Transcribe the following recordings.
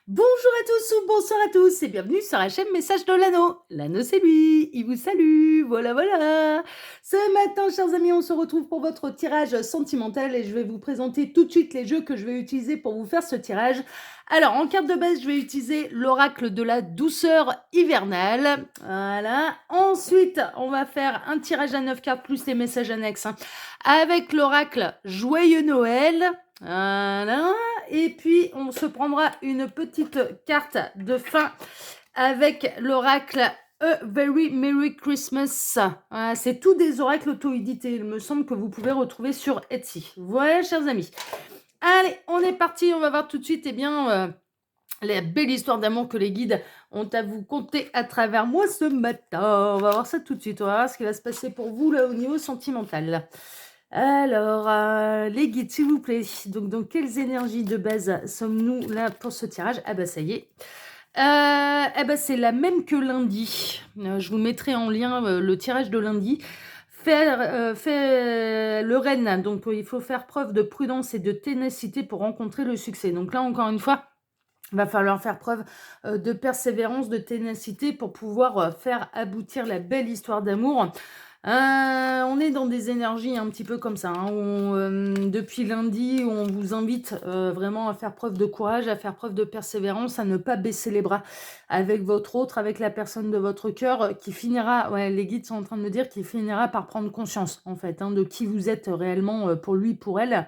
Bonjour à tous ou bonsoir à tous et bienvenue sur la chaîne Message de l'Anneau. L'Anneau c'est lui, il vous salue, voilà. Ce matin, chers amis, on se retrouve pour votre tirage sentimental et je vais vous présenter tout de suite les jeux que je vais utiliser pour vous faire ce tirage. Alors, en carte de base, je vais utiliser l'oracle de la douceur hivernale. Voilà. Ensuite, on va faire un tirage à 9 cartes plus les messages annexes avec l'oracle Joyeux Noël. Voilà. Et puis, on se prendra une petite carte de fin avec l'oracle A Very Merry Christmas. Voilà, c'est tous des oracles auto-édités. Il me semble que vous pouvez retrouver sur Etsy. Voilà, chers amis. Allez, on est parti. On va voir tout de suite, la belle histoire d'amour que les guides ont à vous conter à travers moi ce matin. On va voir ça tout de suite. On va voir ce qui va se passer pour vous là au niveau sentimental. Alors, les guides, s'il vous plaît. Donc, dans quelles énergies de base sommes-nous là pour ce tirage? Ah bah ça y est. C'est la même que lundi. Je vous mettrai en lien le tirage de lundi. Fait le Rennes. Donc, il faut faire preuve de prudence et de ténacité pour rencontrer le succès. Donc là, encore une fois, il va falloir faire preuve de persévérance, de ténacité pour pouvoir faire aboutir la belle histoire d'amour. On est dans des énergies un petit peu comme ça, hein, depuis lundi, où on vous invite vraiment à faire preuve de courage, à faire preuve de persévérance, à ne pas baisser les bras avec votre autre, avec la personne de votre cœur, qui finira, les guides sont en train de me dire, qu'il finira par prendre conscience, en fait, hein, de qui vous êtes réellement pour lui, pour elle.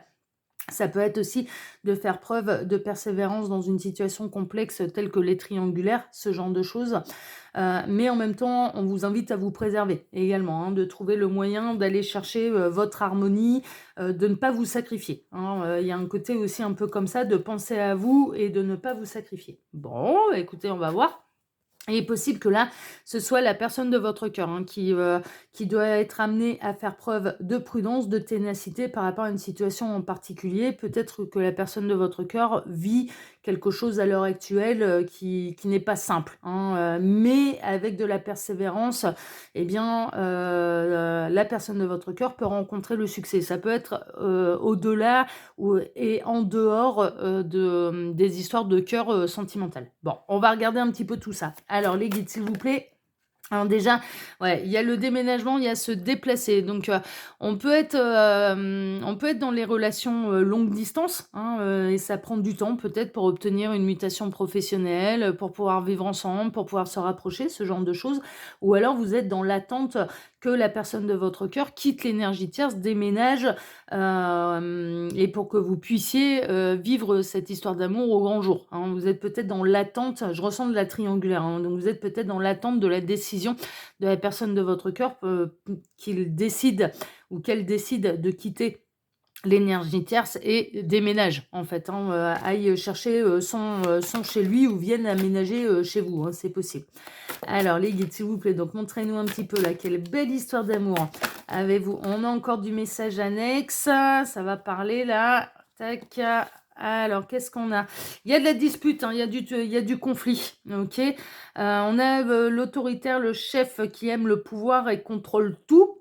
Ça peut être aussi de faire preuve de persévérance dans une situation complexe telle que les triangulaires, ce genre de choses. Mais en même temps, on vous invite à vous préserver également, hein, de trouver le moyen d'aller chercher votre harmonie, de ne pas vous sacrifier, hein. Il y a un côté aussi un peu comme ça, de penser à vous et de ne pas vous sacrifier. Bon, écoutez, on va voir. Il est possible que là, ce soit la personne de votre cœur, hein, qui doit être amenée à faire preuve de prudence, de ténacité par rapport à une situation en particulier. Peut-être que la personne de votre cœur vit quelque chose à l'heure actuelle qui n'est pas simple, hein, mais avec de la persévérance, la personne de votre cœur peut rencontrer le succès. Ça peut être au-delà et en dehors des histoires de cœur sentimentales. Bon, on va regarder un petit peu tout ça. Alors, les guides, s'il vous plaît. Alors déjà, il y a le déménagement, il y a se déplacer. Donc, on peut être dans les relations longue distance, hein, et ça prend du temps peut-être pour obtenir une mutation professionnelle, pour pouvoir vivre ensemble, pour pouvoir se rapprocher, ce genre de choses. Ou alors vous êtes dans l'attente que la personne de votre cœur quitte l'énergie tierce, déménage, et pour que vous puissiez vivre cette histoire d'amour au grand jour, hein. Vous êtes peut-être dans l'attente, je ressens de la triangulaire, hein, donc vous êtes peut-être dans l'attente de la décision de la personne de votre cœur, qu'il décide ou qu'elle décide de quitter l'énergie tierce et déménage en fait, hein, aille chercher son chez lui ou vienne aménager chez vous, hein, c'est possible. Alors les guides, s'il vous plaît, donc montrez-nous un petit peu là, quelle belle histoire d'amour avez-vous? On a encore du message annexe, ça va parler là, tac. Alors, qu'est-ce qu'on a? Il y a de la dispute, hein, il y a du conflit, ok. On a l'autoritaire, le chef qui aime le pouvoir et contrôle tout.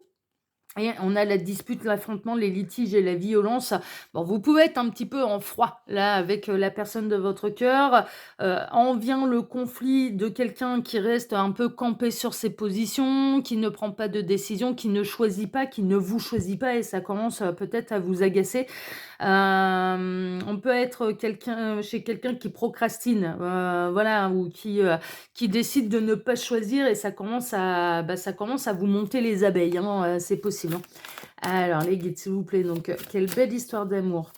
Et on a la dispute, l'affrontement, les litiges et la violence. Bon, vous pouvez être un petit peu en froid, là, avec la personne de votre cœur. En vient le conflit de quelqu'un qui reste un peu campé sur ses positions, qui ne prend pas de décision, qui ne choisit pas, qui ne vous choisit pas, et ça commence peut-être à vous agacer. On peut être chez quelqu'un qui procrastine, voilà, ou qui décide de ne pas choisir, et ça commence à vous monter les abeilles, hein, c'est possible, hein. Alors, les guides, s'il vous plaît, donc, quelle belle histoire d'amour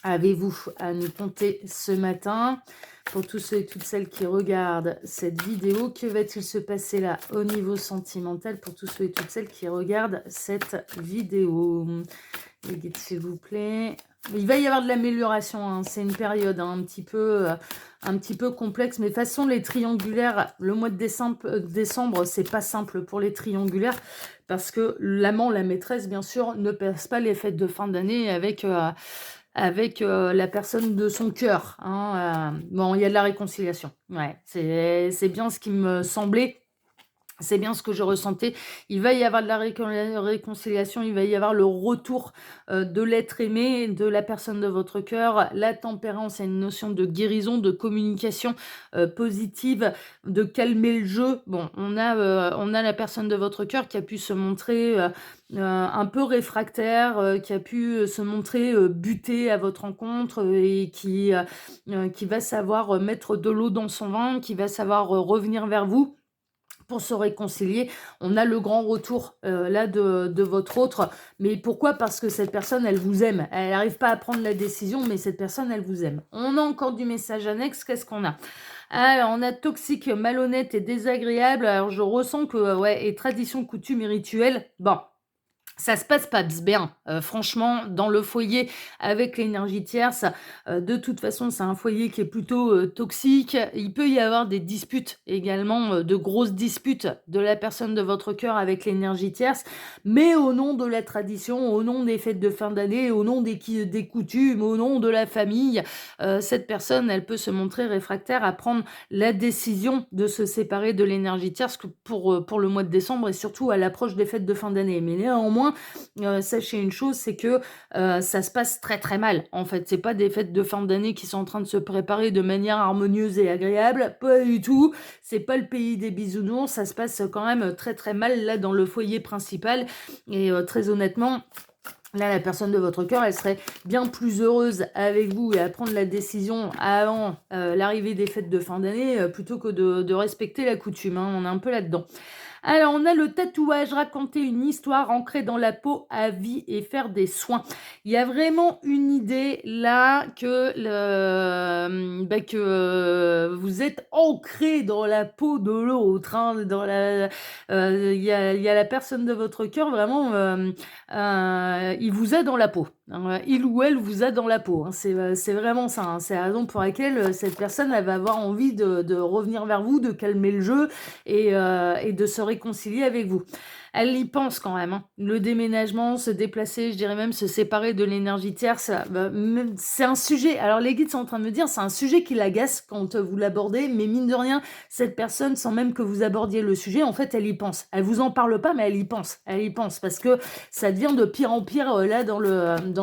avez-vous à nous conter ce matin? Pour tous ceux et toutes celles qui regardent cette vidéo, que va-t-il se passer là au niveau sentimental pour tous ceux et toutes celles qui regardent cette vidéo? Les guides, s'il vous plaît. Il va y avoir de l'amélioration, hein. C'est une période, hein, un petit peu complexe. Mais de toute façon, les triangulaires, le mois de décembre, c'est pas simple pour les triangulaires. Parce que l'amant, la maîtresse, bien sûr, ne passe pas les fêtes de fin d'année avec la personne de son cœur, hein. Bon, il y a de la réconciliation. Ouais, c'est bien ce qui me semblait. C'est bien ce que je ressentais. Il va y avoir de la réconciliation, il va y avoir le retour, de l'être aimé, de la personne de votre cœur. La tempérance, il une notion de guérison, de communication, positive, de calmer le jeu. Bon, on a la personne de votre cœur qui a pu se montrer, un peu réfractaire, qui a pu, se montrer, buté à votre rencontre, et qui va savoir, mettre de l'eau dans son vin, qui va savoir, revenir vers vous pour se réconcilier. On a le grand retour, là de votre autre. Mais pourquoi? Parce que cette personne, elle vous aime. Elle n'arrive pas à prendre la décision, mais cette personne, elle vous aime. On a encore du message annexe, qu'est-ce qu'on a? Alors, on a toxique, malhonnête et désagréable. Alors, je ressens que, ouais, et tradition, coutume et rituel. Bon, ça se passe pas bien, franchement, dans le foyer avec l'énergie tierce, de toute façon, c'est un foyer qui est plutôt, toxique. Il peut y avoir des disputes également, de grosses disputes de la personne de votre cœur avec l'énergie tierce, mais au nom de la tradition, au nom des fêtes de fin d'année, au nom des coutumes, au nom de la famille, cette personne, elle peut se montrer réfractaire à prendre la décision de se séparer de l'énergie tierce que pour le mois de décembre et surtout à l'approche des fêtes de fin d'année. Mais néanmoins, sachez une chose, c'est que, ça se passe très, très mal. En fait, c'est pas des fêtes de fin d'année qui sont en train de se préparer de manière harmonieuse et agréable, pas du tout. C'est pas le pays des bisounours, ça se passe quand même, très, très mal là dans le foyer principal et très honnêtement, là, la personne de votre cœur, elle serait bien plus heureuse avec vous et à prendre la décision avant, l'arrivée des fêtes de fin d'année, plutôt que de respecter la coutume, hein. On est un peu là-dedans. Alors, on a le tatouage, raconter une histoire ancrée dans la peau à vie et faire des soins. Il y a vraiment une idée là que vous êtes ancré dans la peau de l'autre, hein, il y a la personne de votre cœur vraiment, il vous a dans la peau. Il ou elle vous a dans la peau, hein. C'est vraiment ça, hein. C'est la raison pour laquelle, cette personne, elle va avoir envie de revenir vers vous, de calmer le jeu et de se réconcilier avec vous. Elle y pense quand même, hein. Le déménagement, se déplacer, je dirais même se séparer de l'énergie tierce, c'est un sujet. Alors les guides sont en train de me dire, c'est un sujet qui l'agace quand vous l'abordez, mais mine de rien, cette personne, sans même que vous abordiez le sujet, en fait, elle y pense. Elle vous en parle pas, mais elle y pense. Elle y pense parce que ça devient de pire en pire là dans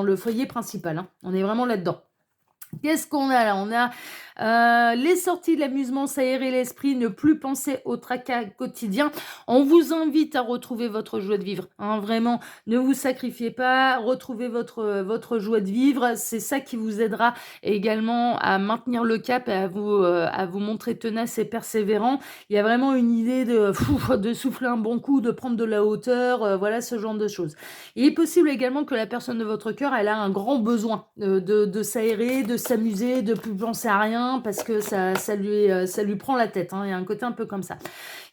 le foyer principal, hein. On est vraiment là-dedans. Qu'est-ce qu'on a là? On a les sorties de l'amusement, s'aérer l'esprit, ne plus penser au tracas quotidien. On vous invite à retrouver votre joie de vivre, hein, vraiment. Ne vous sacrifiez pas, retrouvez votre joie de vivre. C'est ça qui vous aidera également à maintenir le cap et à vous montrer tenace et persévérant. Il y a vraiment une idée de souffler un bon coup, de prendre de la hauteur, voilà ce genre de choses. Il est possible également que la personne de votre cœur, elle a un grand besoin de s'aérer, de s'amuser, de plus penser à rien parce que ça lui prend la tête, hein. Il y a un côté un peu comme ça.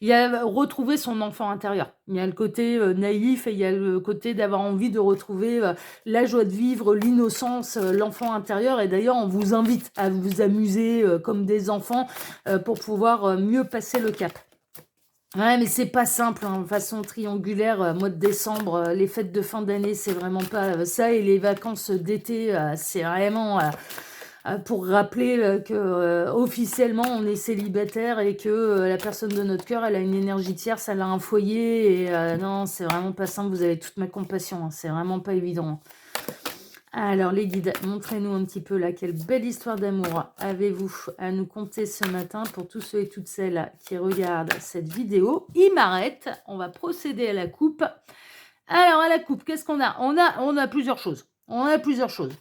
Il y a retrouver son enfant intérieur. Il y a le côté naïf et il y a le côté d'avoir envie de retrouver la joie de vivre, l'innocence, l'enfant intérieur. Et d'ailleurs, on vous invite à vous amuser comme des enfants pour pouvoir mieux passer le cap. Ouais, mais c'est pas simple, hein, façon triangulaire, mois de décembre, les fêtes de fin d'année, c'est vraiment pas ça. Et les vacances d'été, c'est vraiment pour rappeler que officiellement on est célibataire et que la personne de notre cœur, elle a une énergie tierce, elle a un foyer. Et non, c'est vraiment pas simple. Vous avez toute ma compassion, hein, c'est vraiment pas évident, hein. Alors les guides, montrez-nous un petit peu là, quelle belle histoire d'amour avez-vous à nous conter ce matin pour tous ceux et toutes celles qui regardent cette vidéo. Il m'arrête, on va procéder à la coupe. Alors à la coupe, qu'est-ce qu'on a? On a plusieurs choses. On a plusieurs choses.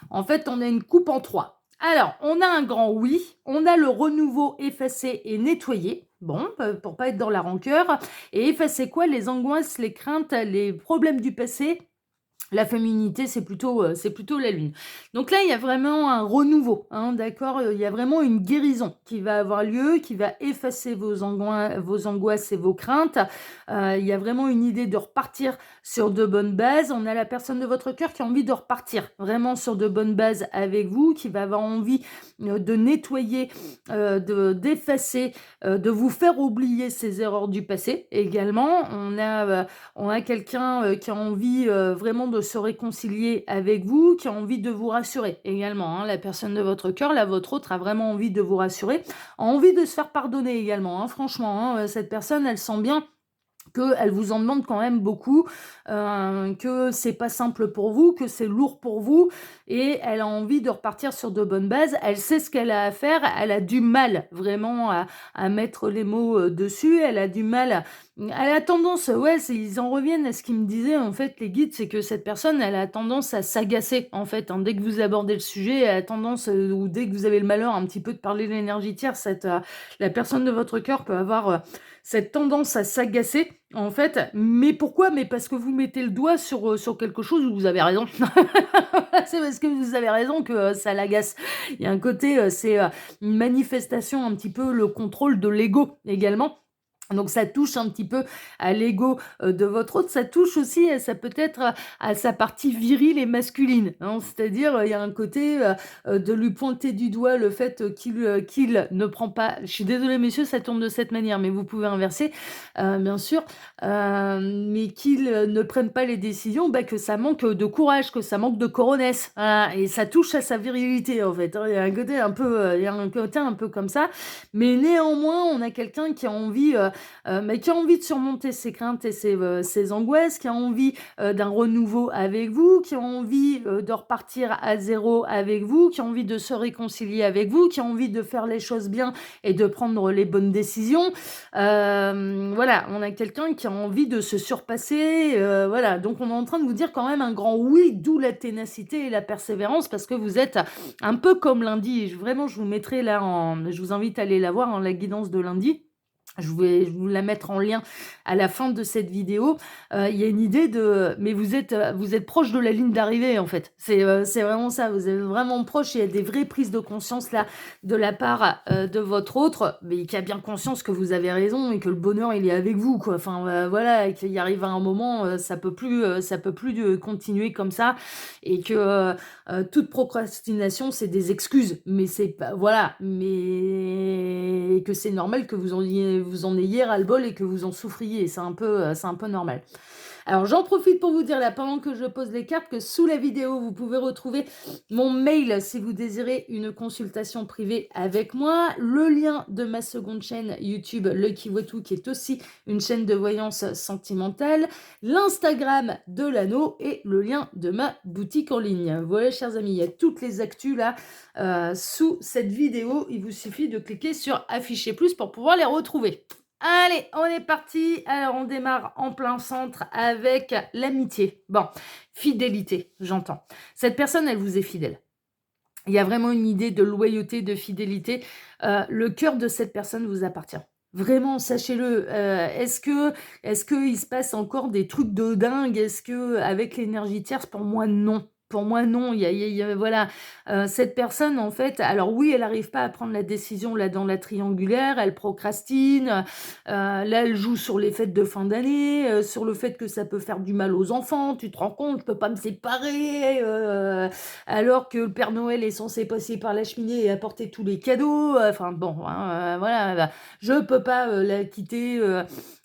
En fait, on a une coupe en 3. Alors, on a un grand oui, on a le renouveau effacé et nettoyé. Bon, pour pas être dans la rancœur. Et effacer quoi? Les angoisses, les craintes, les problèmes du passé. La féminité, c'est plutôt la lune. Donc là, il y a vraiment un renouveau, hein, d'accord? Il y a vraiment une guérison qui va avoir lieu, qui va effacer vos angoisses et vos craintes. Il y a vraiment une idée de repartir sur de bonnes bases. On a la personne de votre cœur qui a envie de repartir vraiment sur de bonnes bases avec vous, qui va avoir envie de nettoyer, d'effacer, de vous faire oublier ces erreurs du passé également. On a quelqu'un qui a envie vraiment de se réconcilier avec vous, qui a envie de vous rassurer également, hein. La personne de votre cœur, là, votre autre, a vraiment envie de vous rassurer, a envie de se faire pardonner également, hein, franchement, hein, cette personne, elle sent bien qu'elle vous en demande quand même beaucoup, que c'est pas simple pour vous, que c'est lourd pour vous et elle a envie de repartir sur de bonnes bases. Elle sait ce qu'elle a à faire, elle a du mal vraiment à mettre les mots, dessus, elle a du mal à elle a tendance, ouais, ils en reviennent à ce qu'ils me disaient en fait les guides, c'est que cette personne, elle a tendance à s'agacer en fait, hein. Dès que vous abordez le sujet, elle a tendance, ou dès que vous avez le malheur un petit peu de parler de l'énergie tierce, la personne de votre cœur peut avoir, cette tendance à s'agacer, en fait. Mais pourquoi? Mais parce que vous mettez le doigt sur quelque chose où vous avez raison. C'est parce que vous avez raison que, ça l'agace. Il y a un côté, c'est, une manifestation un petit peu le contrôle de l'ego également. Donc ça touche un petit peu à l'ego, de votre hôte, ça touche aussi, ça peut être, à sa partie virile et masculine, hein. C'est-à-dire, il y a un côté, de lui pointer du doigt le fait, qu'il ne prend pas je suis désolée messieurs, ça tourne de cette manière, mais vous pouvez inverser, bien sûr, mais qu'il, ne prenne pas les décisions, bah, que ça manque, de courage, que ça manque de coronesse, voilà et ça touche à sa virilité, en fait, hein. Il y a un côté un peu, il y a un côté un peu comme ça, mais néanmoins, on a quelqu'un qui a envie, mais qui a envie de surmonter ses craintes et ses angoisses, qui a envie, d'un renouveau avec vous, qui a envie, de repartir à zéro avec vous, qui a envie de se réconcilier avec vous, qui a envie de faire les choses bien et de prendre les bonnes décisions. Voilà, on a quelqu'un qui a envie de se surpasser, voilà, donc on est en train de vous dire quand même un grand oui, d'où la ténacité et la persévérance parce que vous êtes un peu comme lundi. Vraiment, je vous mettrai là je vous invite à aller la voir, hein, la guidance de lundi. Je vais vous la mettre en lien à la fin de cette vidéo. Il y a une idée de mais vous êtes proche de la ligne d'arrivée, en fait. C'est vraiment ça, vous êtes vraiment proche. Il y a des vraies prises de conscience, là, de la part, de votre autre, mais qui a bien conscience que vous avez raison et que le bonheur, il est avec vous, quoi. Enfin, voilà et qu'il y arrive à un moment, ça peut plus de continuer comme ça et que, toute procrastination, c'est des excuses. Mais c'est pas voilà, mais que c'est normal que vous en ayez ras-le-bol et que vous en souffriez. C'est un peu normal. Alors j'en profite pour vous dire là, pendant que je pose les cartes, que sous la vidéo, vous pouvez retrouver mon mail si vous désirez une consultation privée avec moi, le lien de ma seconde chaîne YouTube, Lucky Watu, qui est aussi une chaîne de voyance sentimentale, l'Instagram de l'anneau et le lien de ma boutique en ligne. Voilà, chers amis, il y a toutes les actus là sous cette vidéo. Il vous suffit de cliquer sur afficher plus pour pouvoir les retrouver. Allez, on est parti. Alors, on démarre en plein centre avec l'amitié. Bon, fidélité, j'entends. Cette personne, elle vous est fidèle. Il y a vraiment une idée de loyauté, de fidélité. Le cœur de cette personne vous appartient. Vraiment, sachez-le. Est-ce que il se passe encore des trucs de dingue? Est-ce que avec l'énergie tierce, pour moi, non. Pour moi, non. Voilà. Cette personne, en fait, alors oui, elle n'arrive pas à prendre la décision là dans la triangulaire. Elle procrastine. Là, elle joue sur les fêtes de fin d'année, sur le fait que ça peut faire du mal aux enfants. Tu te rends compte, je peux pas me séparer. Alors que le Père Noël est censé passer par la cheminée et apporter tous les cadeaux. Enfin bon, hein, voilà, je peux pas la quitter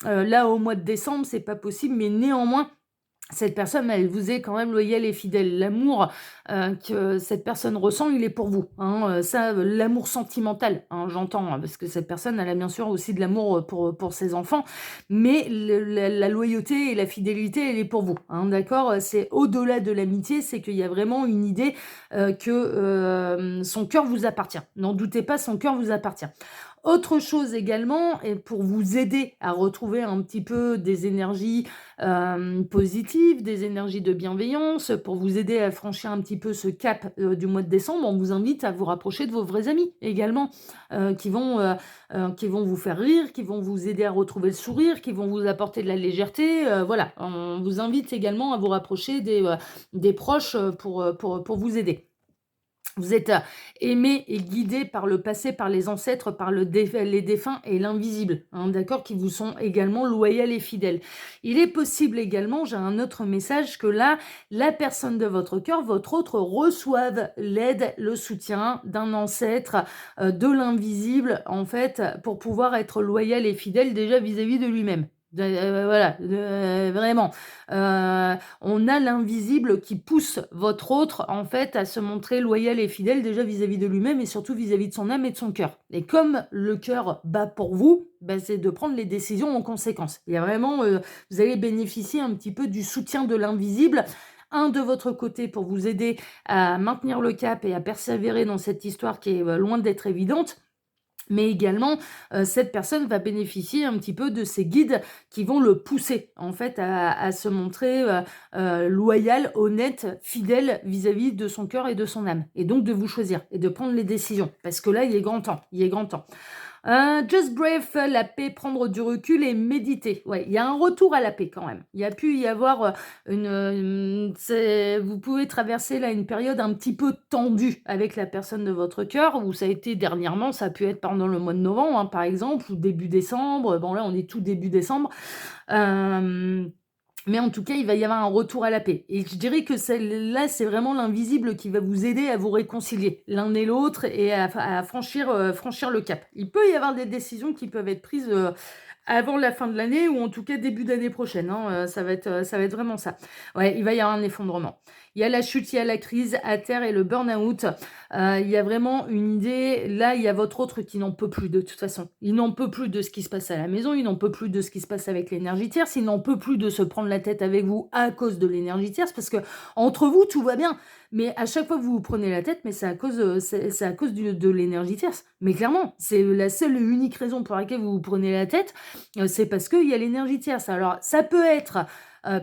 là au mois de décembre, c'est pas possible, mais néanmoins, cette personne, elle vous est quand même loyale et fidèle. L'amour que cette personne ressent, il est pour vous, hein. Ça, l'amour sentimental, hein, j'entends, hein, parce que cette personne, elle a bien sûr aussi de l'amour pour ses enfants, mais la loyauté et la fidélité, elle est pour vous, hein, d'accord? C'est au-delà de l'amitié, c'est qu'il y a vraiment une idée que son cœur vous appartient. N'en doutez pas, son cœur vous appartient. Autre chose également, et pour vous aider à retrouver un petit peu des énergies positives, des énergies de bienveillance, pour vous aider à franchir un petit peu ce cap du mois de décembre, on vous invite à vous rapprocher de vos vrais amis également, qui vont vous faire rire, qui vont vous aider à retrouver le sourire, qui vont vous apporter de la légèreté. Voilà, on vous invite également à vous rapprocher des proches pour vous aider. Vous êtes aimé et guidé par le passé, par les ancêtres, par les défunts et l'invisible, hein, d'accord, qui vous sont également loyaux et fidèles. Il est possible également, j'ai un autre message, que là, la personne de votre cœur, votre autre, reçoive l'aide, le soutien d'un ancêtre, de l'invisible, en fait, pour pouvoir être loyal et fidèle déjà vis-à-vis de lui-même. Voilà, vraiment. On a l'invisible qui pousse votre autre, en fait, à se montrer loyal et fidèle déjà vis-à-vis de lui-même et surtout vis-à-vis de son âme et de son cœur. Et comme le cœur bat pour vous, bah, c'est de prendre les décisions en conséquence. Il y a vraiment, vous allez bénéficier un petit peu du soutien de l'invisible. Un de votre côté pour vous aider à maintenir le cap et à persévérer dans cette histoire qui est loin d'être évidente. Mais également, cette personne va bénéficier un petit peu de ces guides qui vont le pousser, en fait, à se montrer, loyal, honnête, fidèle vis-à-vis de son cœur et de son âme et donc de vous choisir et de prendre les décisions parce que là, il est grand temps, il est grand temps. Just breathe, la paix, prendre du recul et méditer. Ouais, il y a un retour à la paix quand même. Il y a pu y avoir vous pouvez traverser là une période un petit peu tendue avec la personne de votre cœur, où ça a été dernièrement, ça a pu être pendant le mois de novembre, hein, par exemple, ou début décembre. Bon là, on est tout début décembre. Mais en tout cas, il va y avoir un retour à la paix. Et je dirais que là, c'est vraiment l'invisible qui va vous aider à vous réconcilier l'un et l'autre et à franchir le cap. Il peut y avoir des décisions qui peuvent être prises avant la fin de l'année ou en tout cas début d'année prochaine, hein, ça va être vraiment ça. Ouais, il va y avoir un effondrement. Il y a la chute, il y a la crise à terre et le burn-out. Il y a vraiment une idée. Là, il y a votre autre qui n'en peut plus de toute façon. Il n'en peut plus de ce qui se passe à la maison, il n'en peut plus de ce qui se passe avec l'énergie tierce, il n'en peut plus de se prendre la tête avec vous à cause de l'énergie tierce, parce que entre vous, tout va bien. Mais à chaque fois que vous vous prenez la tête, mais c'est à cause, c'est à cause de l'énergie tierce. Mais clairement, c'est la seule et unique raison pour laquelle vous vous prenez la tête, c'est parce qu'il y a l'énergie tierce. Alors, ça peut être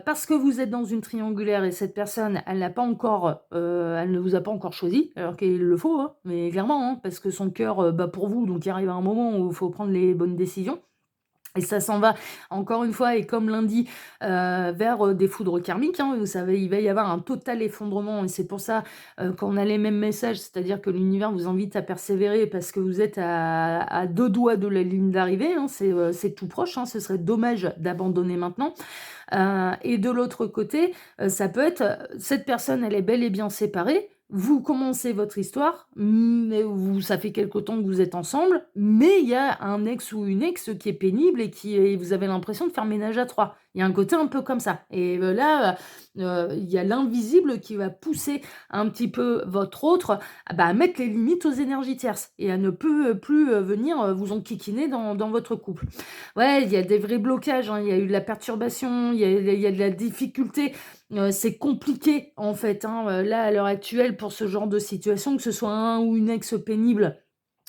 parce que vous êtes dans une triangulaire et cette personne, elle ne vous a pas encore choisi, alors qu'il le faut, hein, mais clairement, hein, parce que son cœur bat pour vous, donc il arrive un moment où il faut prendre les bonnes décisions. Et ça s'en va, encore une fois, et comme lundi, vers des foudres karmiques, hein. Vous savez, il va y avoir un total effondrement, et c'est pour ça qu'on a les mêmes messages, c'est-à-dire que l'univers vous invite à persévérer parce que vous êtes à deux doigts de la ligne d'arrivée, hein. C'est tout proche, hein. Ce serait dommage d'abandonner maintenant. Et de l'autre côté, ça peut être, cette personne, elle est bel et bien séparée. Vous commencez votre histoire, mais ça fait quelque temps que vous êtes ensemble, mais il y a un ex ou une ex qui est pénible et vous avez l'impression de faire ménage à trois. Il y a un côté un peu comme ça. Et là, il y a l'invisible qui va pousser un petit peu votre autre à mettre les limites aux énergies tierces et à ne plus venir vous enquiquiner dans votre couple. Ouais, il y a des vrais blocages, hein. Il y a eu de la perturbation, il y a de la difficulté. C'est compliqué en fait, hein, là à l'heure actuelle pour ce genre de situation, que ce soit un ou une ex pénible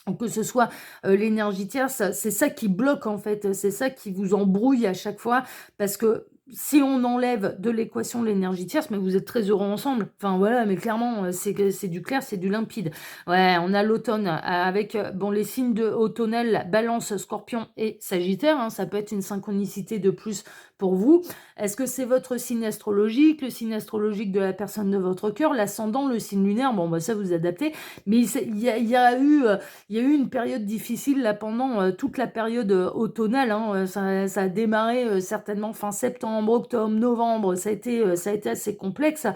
ou que ce soit l'énergie tierce, c'est ça qui bloque en fait, c'est ça qui vous embrouille à chaque fois parce que si on enlève de l'équation l'énergie tierce, mais vous êtes très heureux ensemble. Enfin voilà, mais clairement, c'est du clair, c'est du limpide. Ouais, on a l'automne avec bon, les signes de automnal, Balance, Scorpion et Sagittaire, hein, ça peut être une synchronicité de plus pour vous. Est-ce que c'est votre signe astrologique, le signe astrologique de la personne de votre cœur, l'ascendant, le signe lunaire? Bon, bah ça vous adaptez. Mais il y a eu une période difficile là pendant toute la période automnale, hein. Ça a démarré certainement fin septembre, octobre, novembre. Ça a été assez complexe.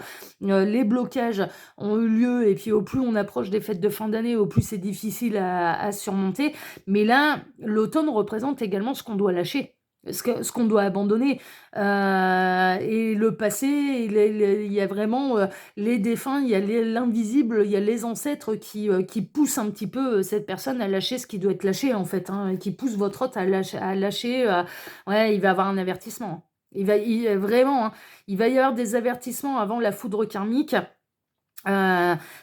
Les blocages ont eu lieu et puis au plus on approche des fêtes de fin d'année, au plus c'est difficile à surmonter. Mais là, l'automne représente également ce qu'on doit lâcher. Ce qu'on doit abandonner. Et le passé, il y a vraiment les défunts, il y a l'invisible, il y a les ancêtres qui poussent un petit peu cette personne à lâcher ce qui doit être lâché en fait, hein, et qui poussent votre hôte à lâcher. Ouais, il va avoir un avertissement. Vraiment, hein, il va y avoir des avertissements avant la foudre karmique.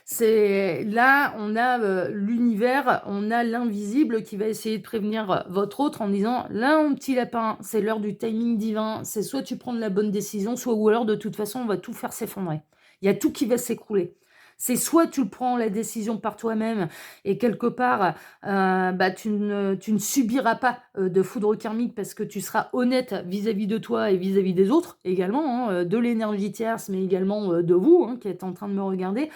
C'est là, on a l'univers, on a l'invisible qui va essayer de prévenir votre autre en disant là, mon petit lapin, c'est l'heure du timing divin, c'est soit tu prends la bonne décision, soit ou alors de toute façon on va tout faire s'effondrer. Il y a tout qui va s'écrouler. C'est soit tu prends la décision par toi-même et quelque part tu ne subiras pas de foudre karmique parce que tu seras honnête vis-à-vis de toi et vis-à-vis des autres également, hein, de l'énergie tierce mais également de vous, hein, qui êtes en train de me regarder.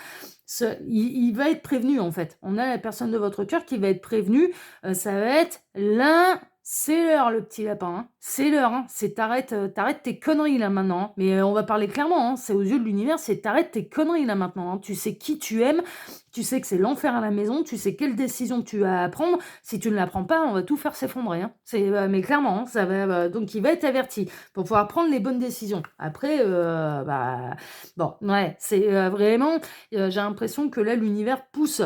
Il va être prévenu en fait. On a la personne de votre cœur qui va être prévenue. Ça va être l'un c'est l'heure le petit lapin, hein. C'est l'heure, hein. C'est tu tes conneries là maintenant, hein. Mais, on va parler clairement, hein. C'est aux yeux de l'univers, c'est tu tes conneries là maintenant, hein. Tu sais qui tu aimes, tu sais que c'est l'enfer à la maison, tu sais quelle décision tu as à prendre. Si tu ne la prends pas, on va tout faire s'effondrer, hein. Mais clairement, hein, ça va, donc il va être averti pour pouvoir prendre les bonnes décisions. Après, bah, bon, ouais, c'est, vraiment, j'ai l'impression que là, l'univers pousse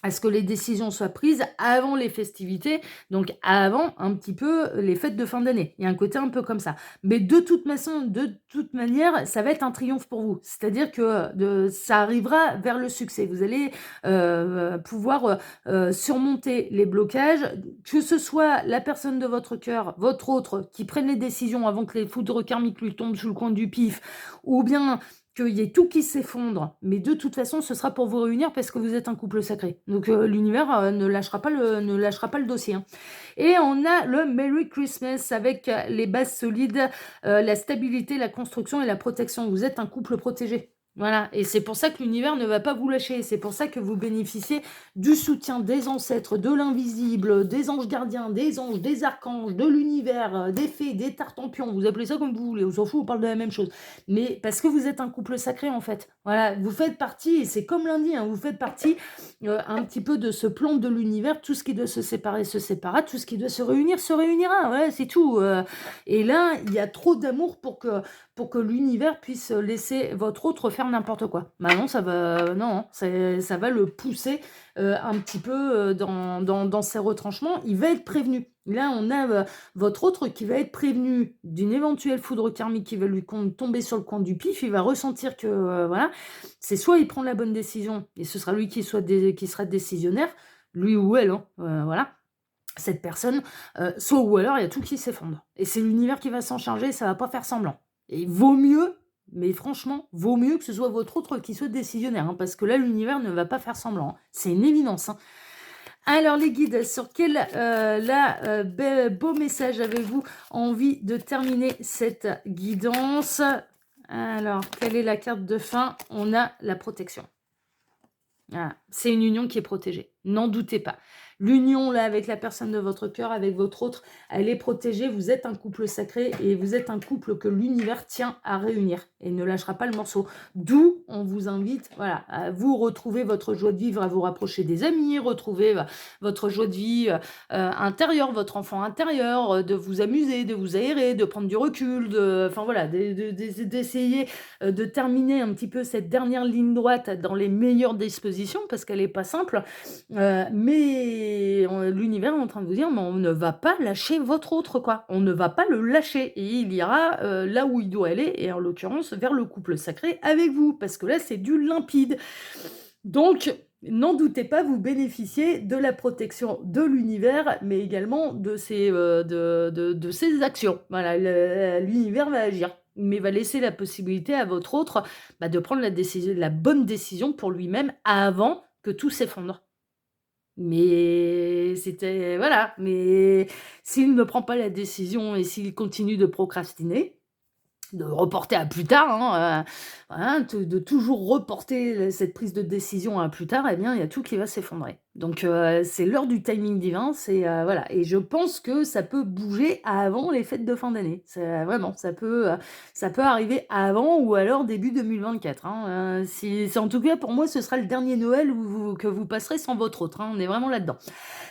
à ce que les décisions soient prises avant les festivités, donc avant un petit peu les fêtes de fin d'année. Il y a un côté un peu comme ça. Mais de toute manière, ça va être un triomphe pour vous. C'est-à-dire que ça arrivera vers le succès. Vous allez pouvoir surmonter les blocages, que ce soit la personne de votre cœur, votre autre, qui prenne les décisions avant que les foudres karmiques lui tombent sous le coin du pif, ou bien qu'il y ait tout qui s'effondre, mais de toute façon, ce sera pour vous réunir parce que vous êtes un couple sacré. Donc l'univers ne lâchera pas le dossier, hein. Et on a le Merry Christmas avec les bases solides, la stabilité, la construction et la protection. Vous êtes un couple protégé. Voilà, et c'est pour ça que l'univers ne va pas vous lâcher. C'est pour ça que vous bénéficiez du soutien des ancêtres, de l'invisible, des anges gardiens, des anges, des archanges, de l'univers, des fées, des tartempions. Vous appelez ça comme vous voulez. On s'en fout, on parle de la même chose. Mais parce que vous êtes un couple sacré, en fait. Voilà, vous faites partie, et c'est comme lundi, hein, vous faites partie un petit peu de ce plan de l'univers. Tout ce qui doit se séparer se séparera, tout ce qui doit se réunira. Ouais, c'est tout. Et là, il y a trop d'amour pour que l'univers puisse laisser votre autre faire n'importe quoi. Bah non, non, ça va le pousser un petit peu dans ses retranchements. Il va être prévenu. Là, on a votre autre qui va être prévenu d'une éventuelle foudre karmique qui va lui tomber sur le coin du pif. Il va ressentir que, voilà, c'est soit il prend la bonne décision, et ce sera lui qui sera décisionnaire, lui ou elle, hein, voilà, cette personne, soit ou alors il y a tout qui s'effondre. Et c'est l'univers qui va s'en charger, ça va pas faire semblant. Et il vaut mieux, mais franchement, vaut mieux que ce soit votre autre qui soit décisionnaire, hein, parce que là, l'univers ne va pas faire semblant, hein. C'est une évidence, hein. Alors les guides, sur quel beau message avez-vous envie de terminer cette guidance? Alors, quelle est la carte de fin? On a la protection. Voilà. C'est une union qui est protégée, n'en doutez pas. L'union là avec la personne de votre cœur, avec votre autre, elle est protégée. Vous êtes un couple sacré et vous êtes un couple que l'univers tient à réunir et ne lâchera pas le morceau. D'où on vous invite, voilà, à vous retrouver votre joie de vivre, à vous rapprocher des amis, retrouver votre joie de vie intérieure, votre enfant intérieur, de vous amuser, de vous aérer, de prendre du recul, enfin voilà, d'essayer de terminer un petit peu cette dernière ligne droite dans les meilleures dispositions parce qu'elle n'est pas simple. Mais l'univers est en train de vous dire, mais on ne va pas lâcher votre autre, quoi. On ne va pas le lâcher. Et il ira là où il doit aller, et en l'occurrence vers le couple sacré avec vous, parce que là, c'est du limpide. Donc, n'en doutez pas, vous bénéficiez de la protection de l'univers, mais également de ses actions. Voilà, l'univers va agir, mais va laisser la possibilité à votre autre de prendre la bonne décision pour lui-même avant que tout s'effondre. Mais voilà, mais s'il ne prend pas la décision et s'il continue de procrastiner, de reporter à plus tard, hein, voilà, de toujours reporter cette prise de décision à plus tard, eh bien, il y a tout qui va s'effondrer. Donc, c'est l'heure du timing divin, voilà, et je pense que ça peut bouger avant les fêtes de fin d'année. C'est vraiment, ça peut arriver avant ou alors début 2024, hein, c'est en tout cas, pour moi, ce sera le dernier Noël que vous passerez sans votre autre, hein, on est vraiment là-dedans.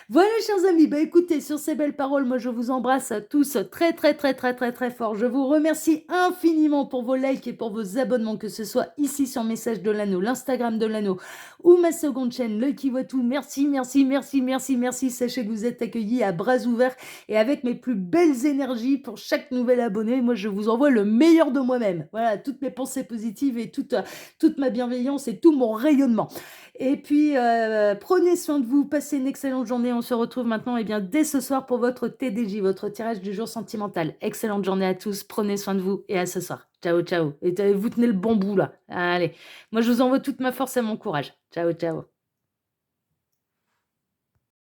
Voilà, chers amis, écoutez, sur ces belles paroles, moi je vous embrasse tous très très très très très très fort. Je vous remercie infiniment pour vos likes et pour vos abonnements, que ce soit ici sur Message de l'Anneau, l'Instagram de l'Anneau ou ma seconde chaîne, L'Œil qui voit tout. Merci, merci, merci, merci, merci. Sachez que vous êtes accueillis à bras ouverts et avec mes plus belles énergies pour chaque nouvel abonné. Moi, je vous envoie le meilleur de moi-même. Voilà, toutes mes pensées positives et toute ma bienveillance et tout mon rayonnement. Et puis, prenez soin de vous, passez une excellente journée. On se retrouve maintenant dès ce soir pour votre TDJ, votre tirage du jour sentimental. Excellente journée à tous, prenez soin de vous et à ce soir. Ciao, ciao. Et vous tenez le bon bout là. Allez, moi je vous envoie toute ma force et mon courage. Ciao, ciao.